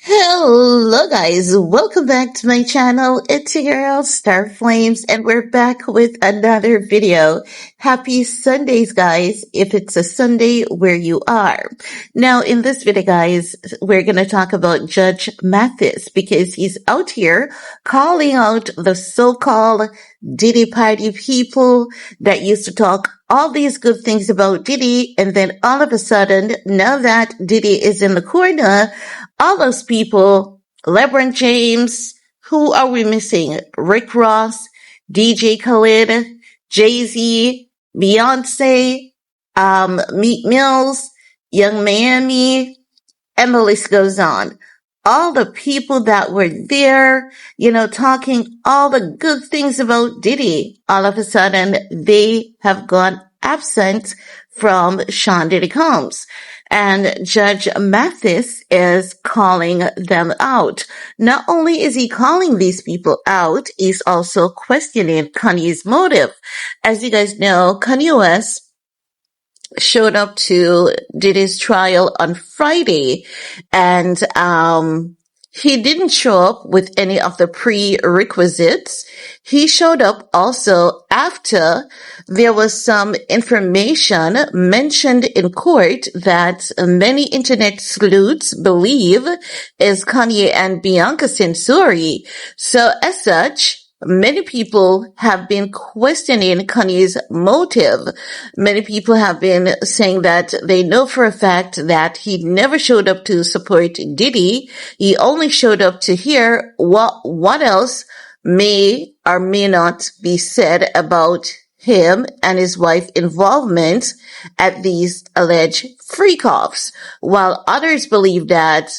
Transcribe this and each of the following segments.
Hello guys, welcome back to my channel. It's your girl Star Flames and we're back with another video. Happy Sundays guys, if it's a Sunday where you are. Now in this video guys, we're going to talk about Judge Mathis because he's out here calling out the so-called Diddy party people that used to talk all these good things about Diddy, and then all of a sudden, now that Diddy is in the corner, all those people, LeBron James, who are we missing? Rickross, djkhaled, jayz, Beyonce, Meek Mills, Young Miami, and the list goes on. All the people that were there, talking all the good things about Diddy, all of a sudden they have gone absent from Sean Diddy Combs. And Judge Mathis is calling them out. Not only is he calling these people out, he's also questioning Kanye's motive. As you guys know, Kanyewest showed up to Diddy's trial on Friday, and he didn't show up with any of the prerequisites. He showed up also after there was some information mentioned in court that many internet sleuths believe is Kanye and Bianca Censori. So as such, many people have been questioning Kanye's motive. Many people have been saying that they know for a fact that he never showed up to support Diddy. He only showed up to hear what else may or may not be said about him and his wife's involvement at these alleged freak-offs, while others believe that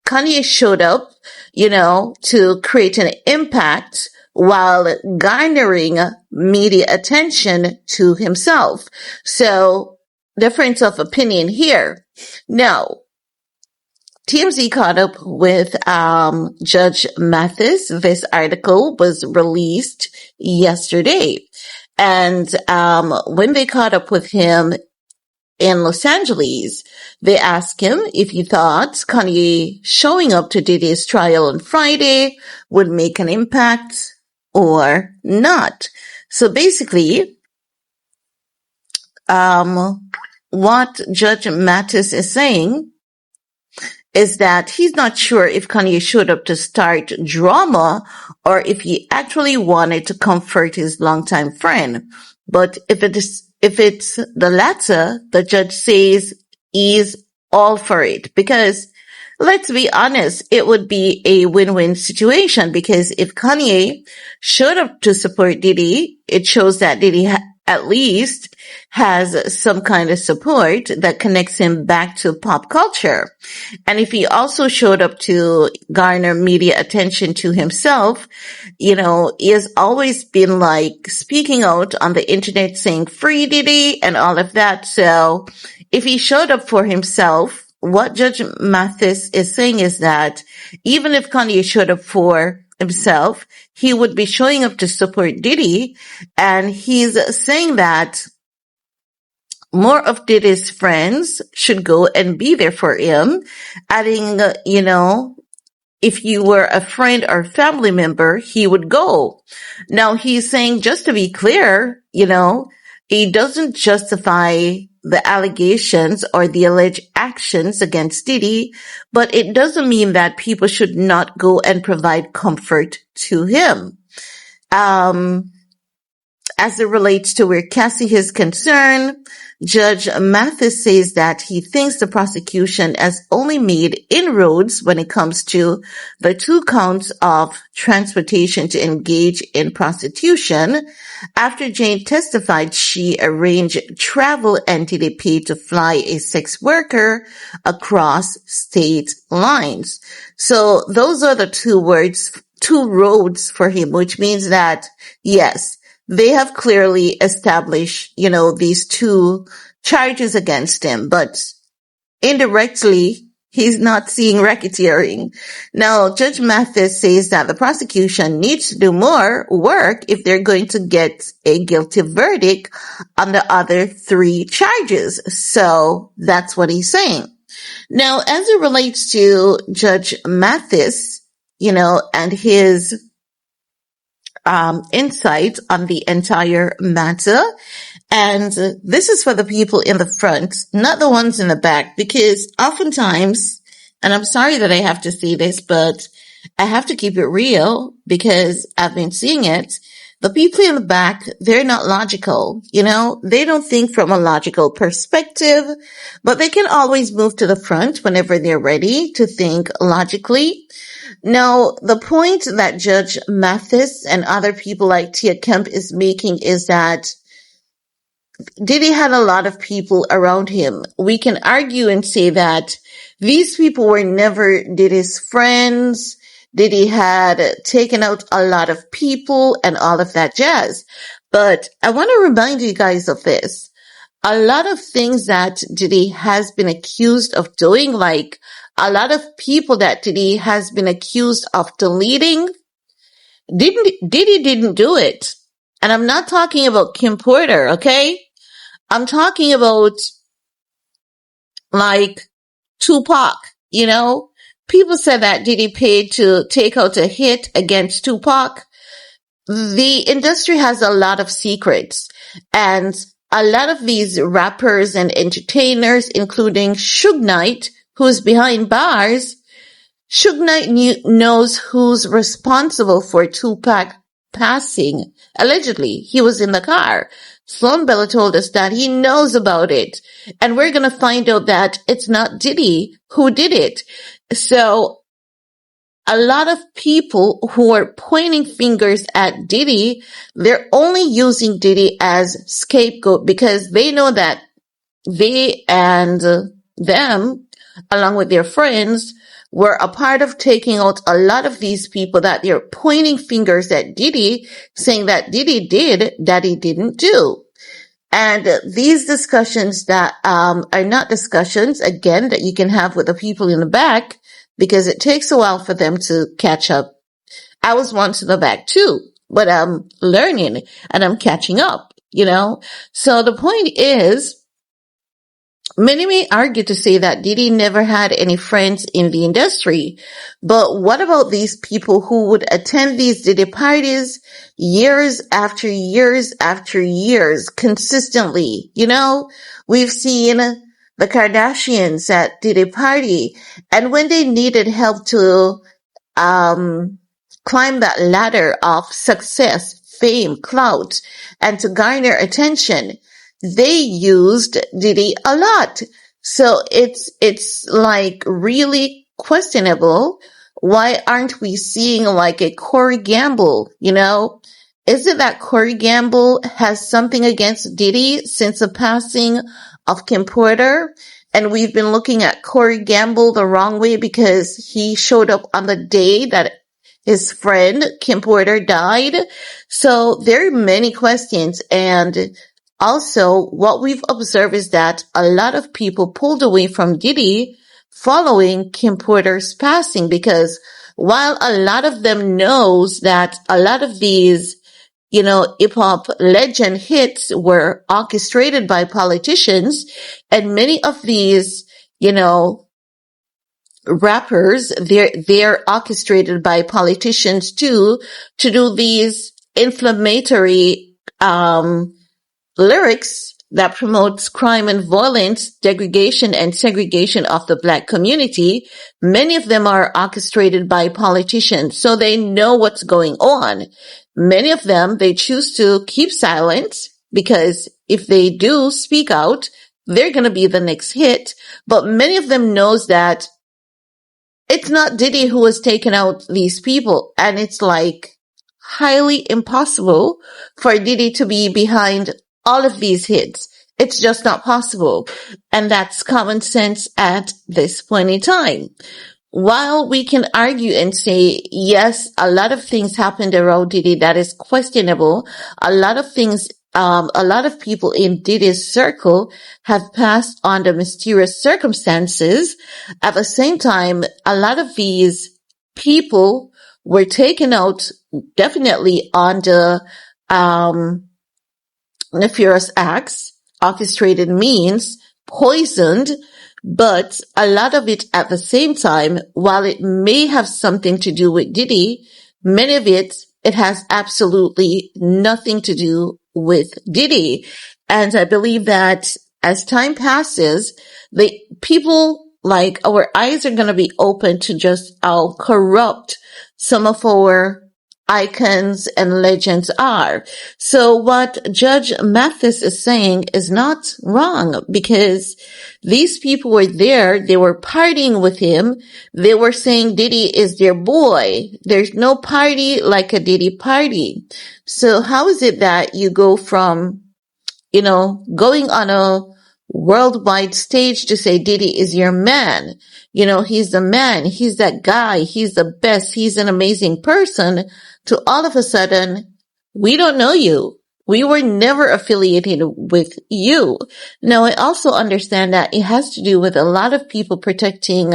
Kanye showed up, to create an impact while garnering media attention to himself. So, difference of opinion here. Now, TMZ caught up with Judge Mathis. This article was released yesterday. And when they caught up with him in Los Angeles, they asked him if he thought Kanye showing up to Diddy's trial on Friday would make an impact or not. So basically, what Judge Mathis is saying is that he's not sure if Kanye showed up to start drama or if he actually wanted to comfort his longtime friend. But if it's the latter, the judge says he's all for it, because let's be honest, it would be a win-win situation, because if Kanye showed up to support Diddy, it shows that Diddy at least has some kind of support that connects him back to pop culture. And if he also showed up to garner media attention to himself, he has always been speaking out on the internet saying free Diddy and all of that. So if he showed up for himself, what Judge Mathis is saying is that even if Kanye showed up for himself, he would be showing up to support Diddy, and he's saying that more of Diddy's friends should go and be there for him, adding, if you were a friend or family member, he would go. Now he's saying, just to be clear, he doesn't justify the allegations or the alleged actions against Diddy, but it doesn't mean that people should not go and provide comfort to him. As it relates to where Cassie is concerned, Judge Mathis says that he thinks the prosecution has only made inroads when it comes to the 2 counts of transportation to engage in prostitution. After Jane testified, she arranged travel and Diddy paid to fly a sex worker across state lines. So those are the 2 roads for him, which means that, yes, they have clearly established, these 2 charges against him, but indirectly, He's not seeing racketeering. Now, Judge Mathis says that the prosecution needs to do more work if they're going to get a guilty verdict on the other 3 charges. So that's what he's saying. Now, as it relates to Judge Mathis, and his insight on the entire matter. And this is for the people in the front, not the ones in the back, because oftentimes, and I'm sorry that I have to say this, but I have to keep it real because I've been seeing it. The people in the back, they're not logical, they don't think from a logical perspective, but they can always move to the front whenever they're ready to think logically. Now, the point that Judge Mathis and other people like Tia Kemp is making is that Diddy had a lot of people around him. We can argue and say that these people were never Diddy's friends. Diddy had taken out a lot of people and all of that jazz. But I want to remind you guys of this. A lot of things that Diddy has been accused of doing, like a lot of people that Diddy has been accused of deleting, Diddy didn't do it. And I'm not talking about Kim Porter, okay? I'm talking about like Tupac, People said that Diddy paid to take out a hit against Tupac. The industry has a lot of secrets, and a lot of these rappers and entertainers, including Suge Knight, who's behind bars, Suge Knight knows who's responsible for Tupac passing. Allegedly, he was in the car. Sloan Bella told us that he knows about it. And we're going to find out that it's not Diddy who did it. So a lot of people who are pointing fingers at Diddy, they're only using Diddy as scapegoat because they know that they and them, along with their friends, were a part of taking out a lot of these people that they're pointing fingers at Diddy, saying that Diddy did that he didn't do. And these discussions that are not discussions, again, that you can have with the people in the back, because it takes a while for them to catch up. I was once in the back too, but I'm learning and I'm catching up, So the point is, many may argue to say that Diddy never had any friends in the industry, but what about these people who would attend these Diddy parties years after years after years consistently? We've seen the Kardashians at Diddy party, and when they needed help to climb that ladder of success, fame, clout, and to garner attention, they used Diddy a lot. So it's like really questionable. Why aren't we seeing like a Corey Gamble, Is it that Corey Gamble has something against Diddy since the passing of Kim Porter? And we've been looking at Corey Gamble the wrong way because he showed up on the day that his friend Kim Porter died. So there are many questions, and also, what we've observed is that a lot of people pulled away from Diddy following Kim Porter's passing, because while a lot of them knows that a lot of these, hip-hop legend hits were orchestrated by politicians, and many of these, rappers, they're orchestrated by politicians too, to do these inflammatory, lyrics that promotes crime and violence, degradation and segregation of the Black community. Many of them are orchestrated by politicians, so they know what's going on. Many of them, they choose to keep silent because if they do speak out, they're going to be the next hit. But many of them knows that it's not Diddy who has taken out these people, and it's like highly impossible for Diddy to be behind all of these hits. It's just not possible. And that's common sense at this point in time. While we can argue and say, yes, a lot of things happened around Diddy that is questionable, a lot of things a lot of people in Diddy's circle have passed on the mysterious circumstances. At the same time, a lot of these people were taken out definitely on the nefarious acts, orchestrated means, poisoned, but a lot of it at the same time, while it may have something to do with Diddy, many of it has absolutely nothing to do with Diddy. And I believe that as time passes, the people, like, our eyes are going to be open to just how corrupt some of our icons and legends are. So what Judge Mathis is saying is not wrong, because these people were there. They were partying with him. They were saying Diddy is their boy. There's no party like a Diddy party. So how is it that you go from, going on a worldwide stage to say Diddy is your man? He's the man. He's that guy. He's the best. He's an amazing person. To all of a sudden, we don't know you. We were never affiliated with you. Now, I also understand that it has to do with a lot of people protecting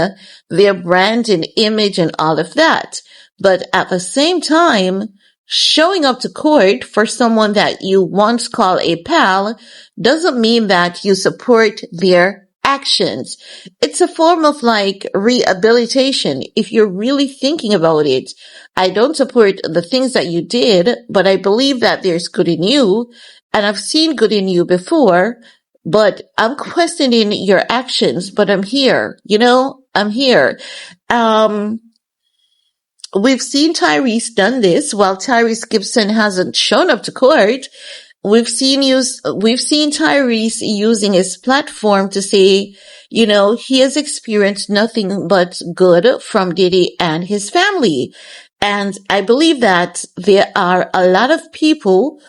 their brand and image and all of that. But at the same time, showing up to court for someone that you once called a pal doesn't mean that you support their actions. It's a form of like rehabilitation. If you're really thinking about it, I don't support the things that you did, but I believe that there's good in you, and I've seen good in you before, but I'm questioning your actions, but I'm here, I'm here. We've seen Tyrese done this while Tyrese Gibson hasn't shown up to court. We've seen Tyrese using his platform to say, he has experienced nothing but good from Diddy and his family. And I believe that there are a lot of people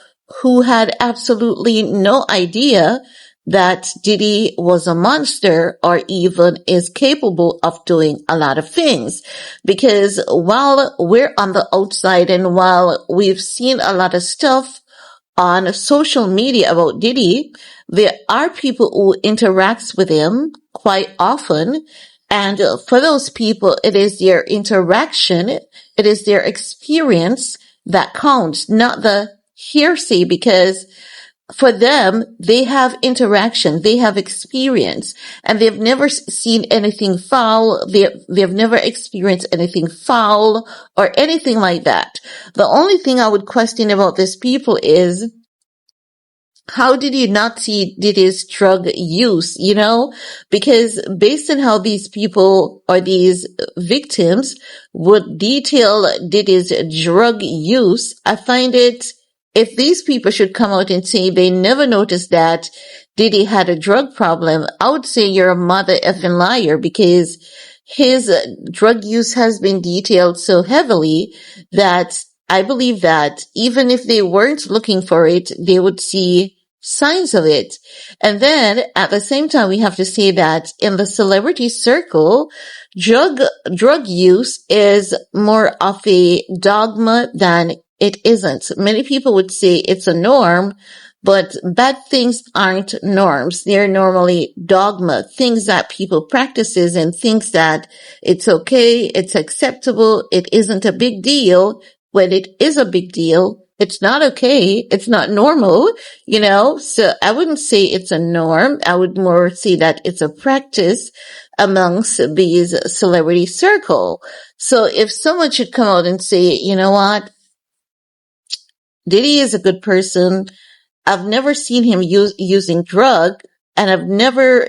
who had absolutely no idea that Diddy was a monster or even is capable of doing a lot of things. Because while we're on the outside and while we've seen a lot of stuff on social media about Diddy, there are people who interacts with him quite often. And for those people, it is their interaction, it is their experience that counts, not the hearsay, because for them, they have interaction, they have experience, and they've never seen anything foul. They've never experienced anything foul or anything like that. The only thing I would question about these people is, how did you not see Diddy's drug use, Because based on how these people or these victims would detail Diddy's drug use, I find it, if these people should come out and say they never noticed that Diddy had a drug problem, I would say you're a mother effing liar, because his drug use has been detailed so heavily that I believe that even if they weren't looking for it, they would see signs of it. And then at the same time, we have to say that in the celebrity circle, drug use is more of a dogma than it isn't. Many people would say it's a norm, but bad things aren't norms. They're normally dogma, things that people practices and thinks that it's okay, it's acceptable, it isn't a big deal. When it is a big deal, it's not okay. It's not normal, So I wouldn't say it's a norm. I would more say that it's a practice amongst these celebrity circle. So if someone should come out and say, you know what, Diddy is a good person. I've never seen him using drug, and I've never,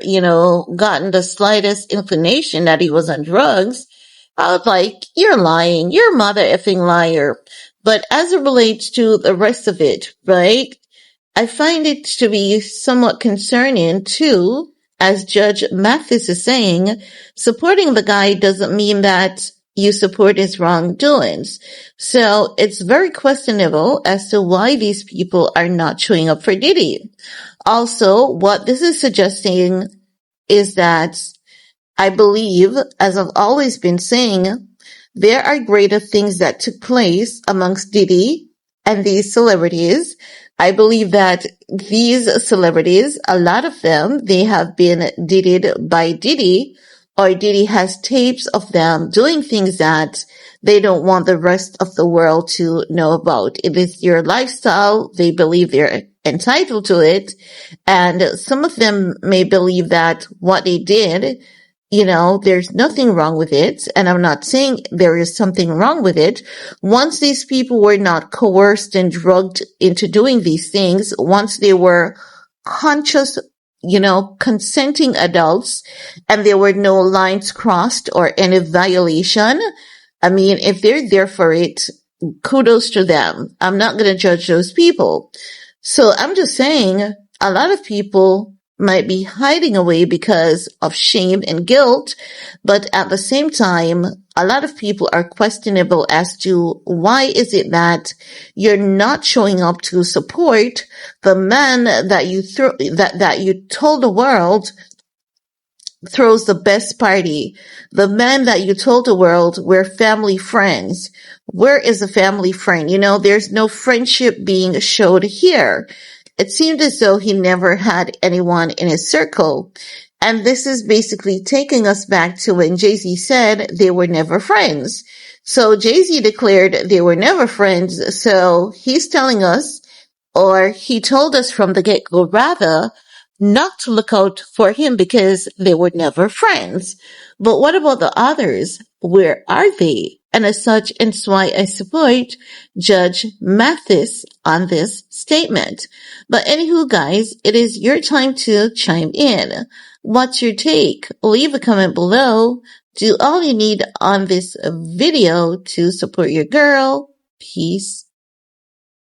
gotten the slightest inclination that he was on drugs. I was like, you're lying. You're a mother effing liar. But as it relates to the rest of it, right, I find it to be somewhat concerning too, as Judge Mathis is saying, supporting the guy doesn't mean that you support his wrongdoings. So it's very questionable as to why these people are not showing up for Diddy. Also, what this is suggesting is that I believe, as I've always been saying, there are greater things that took place amongst Diddy and these celebrities I believe that these celebrities, a lot of them, they have been diddied by Diddy, or Diddy has tapes of them doing things that they don't want the rest of the world to know about. It is your lifestyle. They believe they're entitled to it. And some of them may believe that what they did, there's nothing wrong with it. And I'm not saying there is something wrong with it. Once these people were not coerced and drugged into doing these things, once they were conscious, consenting adults, and there were no lines crossed or any violation, I mean, if they're there for it, kudos to them. I'm not going to judge those people. So I'm just saying a lot of people might be hiding away because of shame and guilt, but at the same time, a lot of people are questionable as to why is it that you're not showing up to support the man that you told the world throws the best party, the man that you told the world we're family friends. Where is the family friend? There's no friendship being showed here. It seemed as though he never had anyone in his circle. And this is basically taking us back to when Jay-Z said they were never friends. So Jay-Z declared they were never friends. So he's telling us, or he told us from the get-go rather, not to look out for him because they were never friends. But what about the others? Where are they? And as such, and that's why I support Judge Mathis on this statement. But anywho, guys, it is your time to chime in. What's your take? Leave a comment below. Do all you need on this video to support your girl. Peace.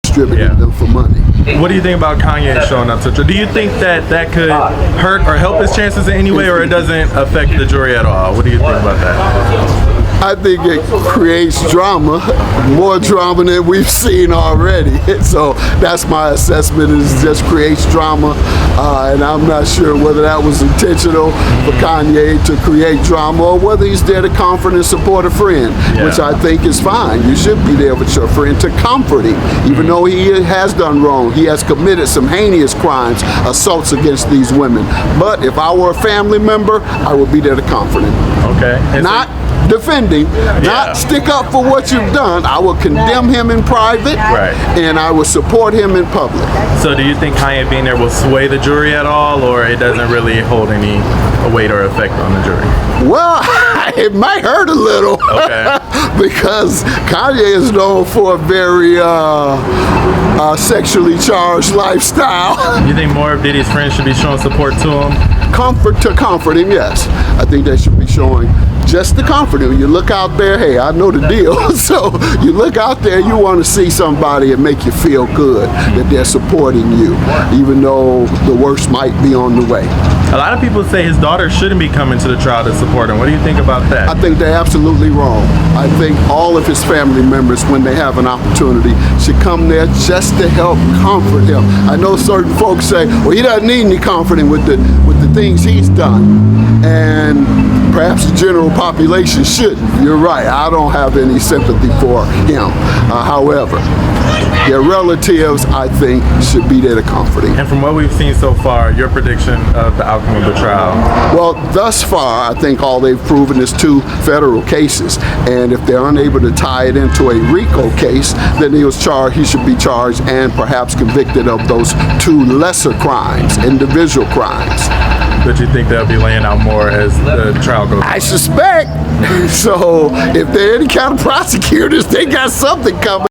Distributing them for money. What do you think about Kanye showing up to trial? Do you think that could hurt or help his chances in any way, or it doesn't affect the jury at all? What do you think about that? I think it creates drama, more drama than we've seen already. So that's my assessment, is just creates drama. And I'm not sure whether that was intentional for Kanye to create drama, or whether he's there to comfort and support a friend, which I think is fine. You should be there with your friend to comfort him, even though he has done wrong. He has committed some heinous crimes, assaults against these women. But if I were a family member, I would be there to comfort him. Okay. Not defending, not stick up for what you've done. I will condemn him in private, and I will support him in public. So do you think Kanye being there will sway the jury at all, or it doesn't really hold any weight or effect on the jury? Well, it might hurt a little, because Kanye is known for a very sexually charged lifestyle. You think more of Diddy's friends should be showing support to him? Comfort him, yes. I think they should be showing just to comfort him. You look out there, hey, I know the deal. So you look out there, you want to see somebody and make you feel good that they're supporting you, even though the worst might be on the way. A lot of people say his daughter shouldn't be coming to the trial to support him. What do you think about that? I think they're absolutely wrong. I think all of his family members, when they have an opportunity, should come there just to help comfort him. I know certain folks say, well, he doesn't need any comforting with the things he's done. And perhaps the general population shouldn't. You're right. I don't have any sympathy for him. However, their relatives, I think, should be there to comfort him. And from what we've seen so far, your prediction of the outcome of the trial? Well, thus far, I think all they've proven is 2 federal cases. And if they're unable to tie it into a RICO case, then he should be charged and perhaps convicted of those 2 lesser crimes, individual crimes. But you think they'll be laying out more as the trial goes on? I suspect. So if they're any kind of prosecutors, they got something coming.